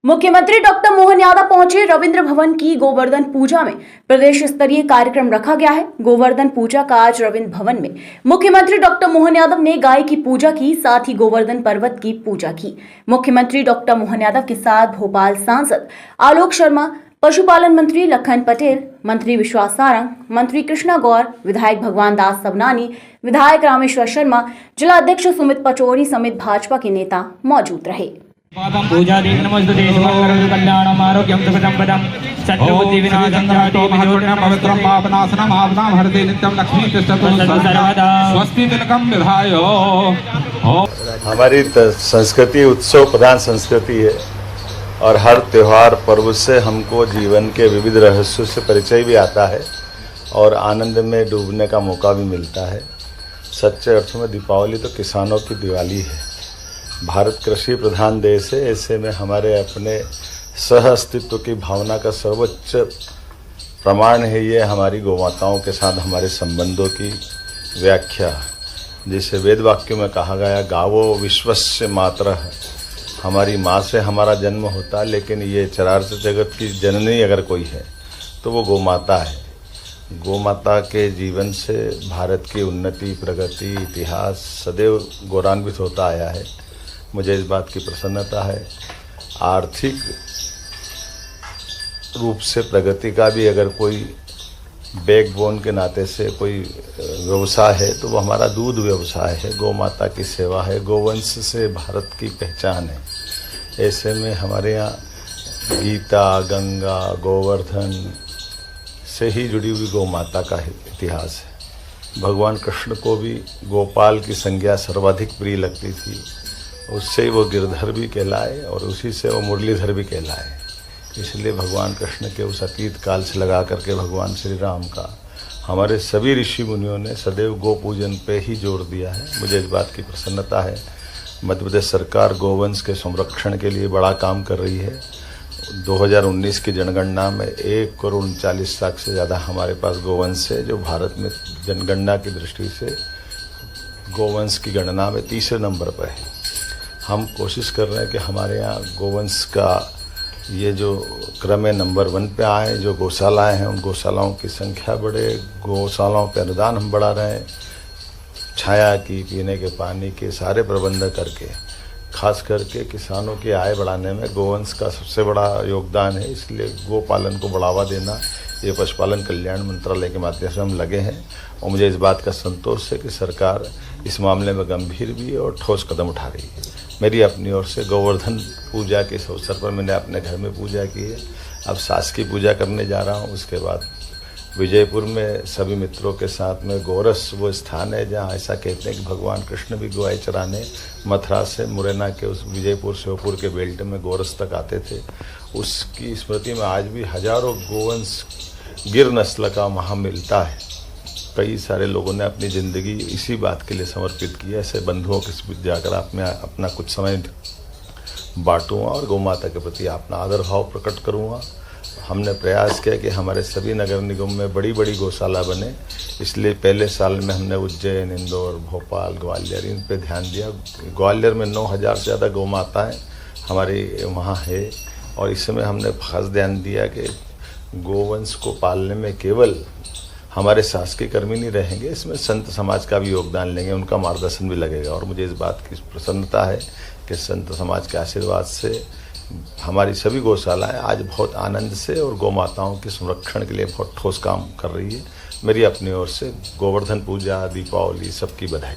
मुख्यमंत्री डॉक्टर मोहन यादव पहुंचे रविंद्र भवन की गोवर्धन पूजा में प्रदेश स्तरीय कार्यक्रम रखा गया है। गोवर्धन पूजा का आज रविंद्र भवन में मुख्यमंत्री डॉक्टर मोहन यादव ने गाय की पूजा की, साथ ही गोवर्धन पर्वत की पूजा की। मुख्यमंत्री डॉक्टर मोहन यादव के साथ भोपाल सांसद आलोक शर्मा, पशुपालन मंत्री लखन पटेल, मंत्री विश्वास सारंग, मंत्री कृष्णा गौर, विधायक भगवान दास सबनानी, विधायक रामेश्वर शर्मा, जिला अध्यक्ष सुमित पचौरी समेत भाजपा के नेता मौजूद रहे। पूजा देवी नमस्ते करोतु कल्याणम आरोग्यम सुखसंपदम सत्तबुद्धि विनाशं जाति विदुर्णं पवित्रं पापनाशनम् आपदां हरति नित्यं लक्ष्मी तिष्ठतु सर्वदा स्वस्ति तिलकं विधायो। हमारी संस्कृति उत्सव प्रधान संस्कृति है और हर त्योहार पर्व से हमको जीवन के विविध रहस्यों से परिचय भी आता है और आनंद में डूबने का मौका भी मिलता है। सच्चे अर्थों में दीपावली तो किसानों की दिवाली है। भारत कृषि प्रधान देश है, ऐसे में हमारे अपने सह अस्तित्व की भावना का सर्वोच्च प्रमाण है ये हमारी गौमाताओं के साथ हमारे संबंधों की व्याख्या, जिसे वेद वाक्यों में कहा गया गावो विश्वस्य मातरः। हमारी माँ से हमारा जन्म होता है, लेकिन ये चराचर जगत की जननी अगर कोई है तो वो गौमाता है। गौमाता के जीवन से भारत की उन्नति, प्रगति, इतिहास सदैव गौरवान्वित होता आया है। मुझे इस बात की प्रसन्नता है। आर्थिक रूप से प्रगति का भी अगर कोई बैकबोन के नाते से कोई व्यवसाय है तो वो हमारा दूध व्यवसाय है, गौ माता की सेवा है, गोवंश से भारत की पहचान है। ऐसे में हमारे यहाँ गीता, गंगा, गोवर्धन से ही जुड़ी हुई गौ माता का इतिहास है। भगवान कृष्ण को भी गोपाल की संज्ञा सर्वाधिक प्रिय लगती थी, उससे वो गिरधर भी कहलाए और उसी से वो मुरलीधर भी कहलाए। इसलिए भगवान कृष्ण के उस अतीत काल से लगा करके भगवान श्री राम का हमारे सभी ऋषि मुनियों ने सदैव गो पूजन पे ही जोर दिया है। मुझे इस बात की प्रसन्नता है। मध्य प्रदेश सरकार गोवंश के संरक्षण के लिए बड़ा काम कर रही है। 2019 की जनगणना में 1,39,00,000 से ज़्यादा हमारे पास गोवंश है, जो भारत में जनगणना की दृष्टि से गोवंश की गणना में तीसरे नंबर पर है। हम कोशिश कर रहे हैं कि हमारे यहाँ गोवंश का ये जो क्रम है नंबर 1 पे आए। जो गौशालाएँ हैं उन गौशालाओं की संख्या बढ़े, गौशालाओं पे अनुदान हम बढ़ा रहे हैं, छाया की, पीने के पानी के सारे प्रबंध करके, खास करके किसानों की आय बढ़ाने में गोवंश का सबसे बड़ा योगदान है। इसलिए गोपालन को बढ़ावा देना ये पशुपालन कल्याण मंत्रालय के माध्यम से हम लगे हैं और मुझे इस बात का संतोष है कि सरकार इस मामले में गंभीर भी है और ठोस कदम उठा रही है। मेरी अपनी ओर से गोवर्धन पूजा के इस अवसर पर मैंने अपने घर में पूजा की है। अब सास की पूजा करने जा रहा हूँ। उसके बाद विजयपुर में सभी मित्रों के साथ में गोरस वो स्थान है जहाँ ऐसा कहते हैं कि भगवान कृष्ण भी गाय चराने मथुरा से मुरैना के उस विजयपुर श्योपुर के बेल्ट में गोरस तक आते थे। उसकी स्मृति में आज भी हजारों गोवंश गिर नस्ल का वहाँ मिलता है। कई सारे लोगों ने अपनी ज़िंदगी इसी बात के लिए समर्पित की है। ऐसे बंधुओं के बीच जाकर आप मैं अपना कुछ समय बांटूँगा और गौ माता के प्रति अपना आदर भाव प्रकट करूँगा। हमने प्रयास किया कि हमारे सभी नगर निगम में बड़ी बड़ी गौशाला बने। इसलिए पहले साल में हमने उज्जैन, इंदौर, भोपाल, ग्वालियर इन पे ध्यान दिया। ग्वालियर में 9,000 से ज़्यादा गौ माताएँ हमारी वहाँ है और इस समय हमने खास ध्यान दिया कि गोवंश को पालने में केवल हमारे शासकीय कर्मी नहीं रहेंगे, इसमें संत समाज का भी योगदान लेंगे, उनका मार्गदर्शन भी लगेगा। और मुझे इस बात की प्रसन्नता है कि संत समाज के आशीर्वाद से हमारी सभी गौशालाएँ आज बहुत आनंद से और गौ माताओं के संरक्षण के लिए बहुत ठोस काम कर रही है। मेरी अपनी ओर से गोवर्धन पूजा, दीपावली सबकी बधाई।